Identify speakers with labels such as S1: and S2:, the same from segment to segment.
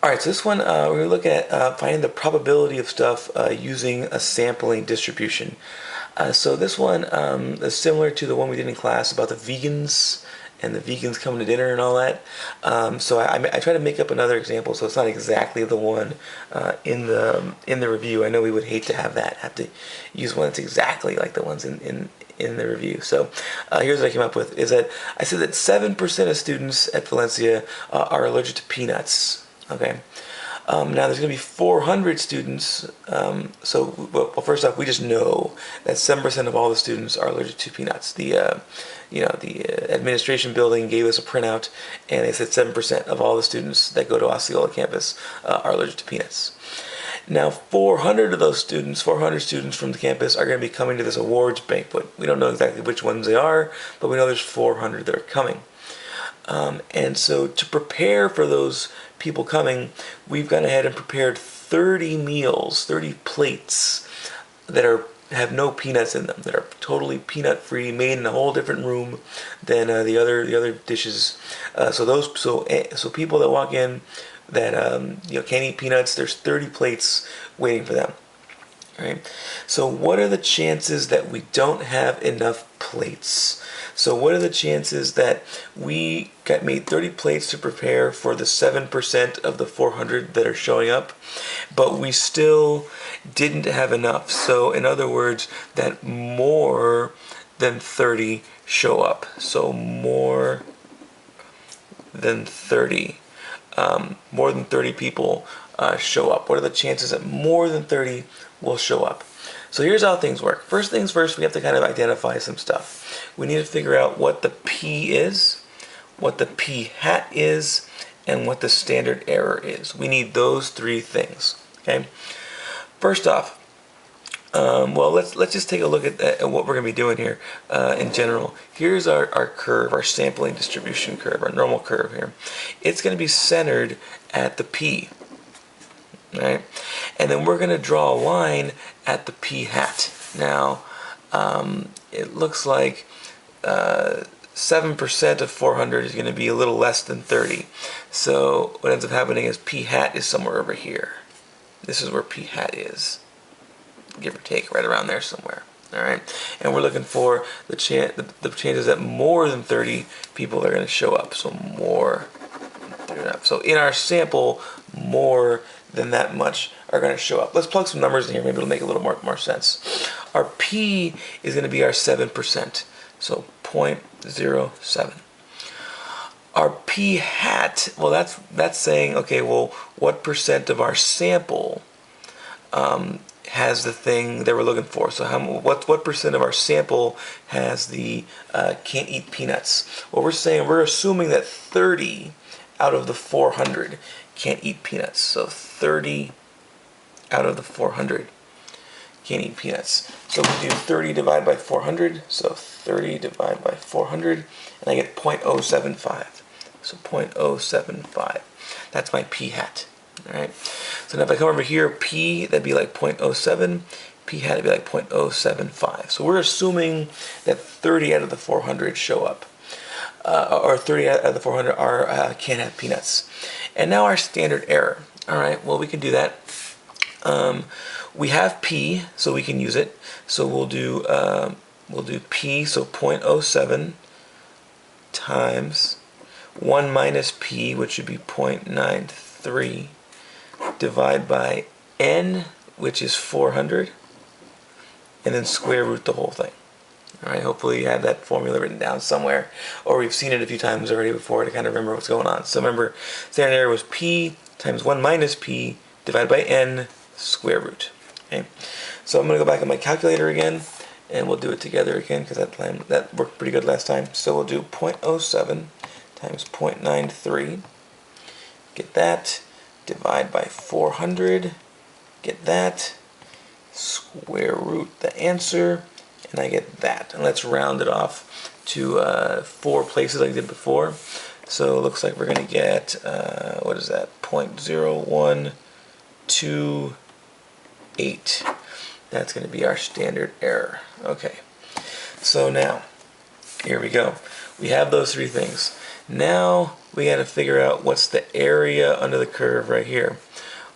S1: All right, so this one we're going to look at finding the probability of stuff using a sampling distribution. So this one is similar to the one we did in class about the vegans and the vegans coming to dinner and all that. So I try to make up another example, so it's not exactly the one in the review. I know we would hate to have to use one that's exactly like the ones in the review. So here's what I came up with: is that I said that 7% of students at Valencia are allergic to peanuts. Okay. Now there's going to be 400 students. Well, first off, we just know that 7% of all the students are allergic to peanuts. The administration building gave us a printout, and they said 7% of all the students that go to Osceola campus are allergic to peanuts. Now, 400 of those students, 400 students from the campus, are going to be coming to this awards banquet. We don't know exactly which ones they are, but we know there's 400 that are coming. And so to prepare for those people coming, we've gone ahead and prepared 30 meals, 30 plates that have no peanuts in them, that are totally peanut free, made in a whole different room than the other dishes. So people that walk in that can't eat peanuts, there's 30 plates waiting for them. Right? So what are the chances that we don't have enough plates? So what are the chances that we made 30 plates to prepare for the 7% of the 400 that are showing up, but we still didn't have enough? So in other words, that more than 30 show up. So more than 30. More than 30 people show up. What are the chances that more than 30 will show up? So here's how things work. First things first, we have to kind of identify some stuff. We need to figure out what the P is, what the P hat is, and what the standard error is. We need those three things. Okay. First off, well, let's just take a look at what we're going to be doing here in general. Here's our curve, our sampling distribution curve, our normal curve here. It's going to be centered at the P. Right? And then we're going to draw a line at the P hat. Now, it looks like 7% of 400 is going to be a little less than 30. So what ends up happening is P hat is somewhere over here. This is where P hat is, give or take, right around there somewhere. All right, and we're looking for the chances that more than 30 people are going to show up. So more than 30. So in our sample, more than that much are going to show up. Let's plug some numbers in here. Maybe it'll make a little more sense. Our P is going to be our 7%. So 0.07. Our P hat, well, that's saying, okay, well, what percent of our sample has the thing that we're looking for? So what percent of our sample has the can't eat peanuts? Well, we're assuming that 30 out of the 400 can't eat peanuts. So 30 out of the 400 can't eat peanuts. So we do 30 divided by 400. So 30 divided by 400, and I get 0.075. So 0.075. That's my P hat. All right. So now if I come over here, P, that'd be like 0.07. P hat would be like 0.075. So we're assuming that 30 out of the 400 show up. Or 30 out of the 400 can't have peanuts. And now our standard error. All right, well, we can do that. We have P, so we can use it. So we'll do P, so 0.07 times 1 minus P, which would be 0.93, divide by N, which is 400, and then square root the whole thing. All right, hopefully you have that formula written down somewhere, or we've seen it a few times already before to kind of remember what's going on. So remember, standard error was P times 1 minus P divided by N square root. Okay, so I'm going to go back on my calculator again, and we'll do it together again because that worked pretty good last time. So we'll do 0.07 times 0.93, get that, divide by 400, get that, square root the answer, and I get that. And let's round it off to 4 places like I did before. So it looks like we're going to get, what is that, 0.0128. That's going to be our standard error. Okay, so now, here we go. We have those three things. Now we got to figure out what's the area under the curve right here.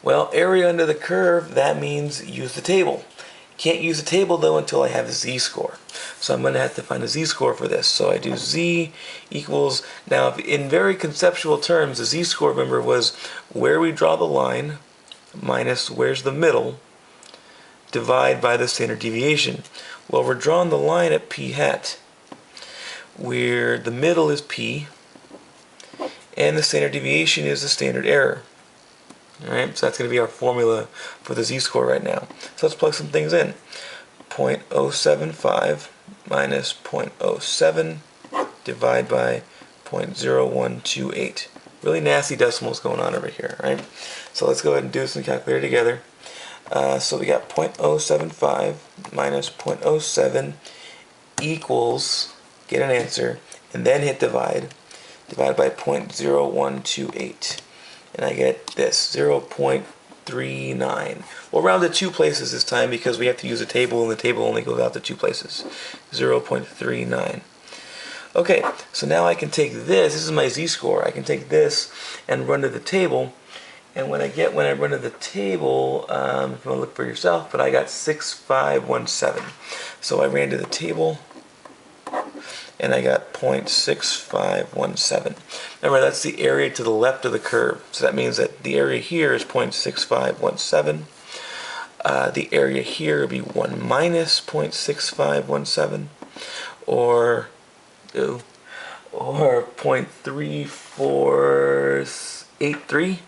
S1: Well, area under the curve, that means use the table. Can't use the table though until I have a z-score. So I'm going to have to find a z-score for this. So I do z equals, now in very conceptual terms, the z-score, remember, was where we draw the line minus where's the middle, divide by the standard deviation. Well, we're drawing the line at p hat, where the middle is p, and the standard deviation is the standard error. Alright, so that's going to be our formula for the z-score right now. So let's plug some things in. 0.075 minus 0.07 divide by 0.0128. Really nasty decimals going on over here, right? So let's go ahead and do some calculator together. So we got 0.075 minus 0.07 equals, get an answer, and then hit divide. Divide by 0.0128. And I get this, 0.39. We'll round to two places this time because we have to use a table, and the table only goes out to two places. 0.39. Okay, so now I can take this is my z-score, I can take this and run to the table, and when I run to the table, if you want to look for yourself, but I got 6517. So I ran to the table, and I got 0.6517. Remember, that's the area to the left of the curve. So that means that the area here is 0.6517. The area here would be 1 minus 0.6517, or 0.3483.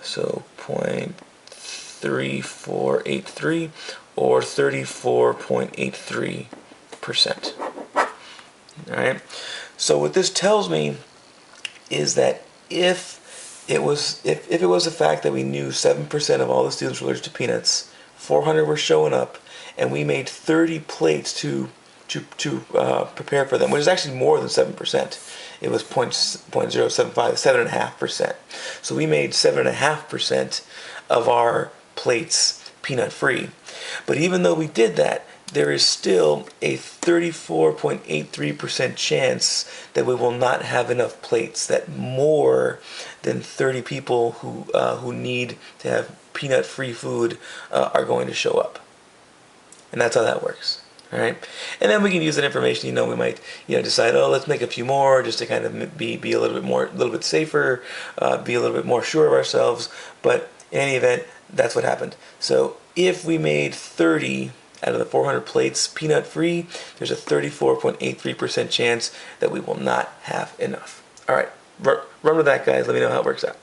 S1: So 0.3483, or 34.83%. Alright, so what this tells me is that if it was a fact that we knew 7% of all the students were allergic to peanuts, 400 were showing up, and we made 30 plates to prepare for them, which is actually more than 7%. It was 0.075, 7.5%. So we made 7.5% of our plates peanut free. But even though we did that, there is still a 34.83% chance that we will not have enough plates, that more than 30 people who need to have peanut-free food are going to show up. And that's how that works. All right, and then we can use that information. We might decide, oh, let's make a few more just to kind of be a little bit safer, be a little bit more sure of ourselves. But in any event, that's what happened. So if we made 30 out of the 400 plates peanut free, there's a 34.83% chance that we will not have enough. All right, remember that, guys. Let me know how it works out.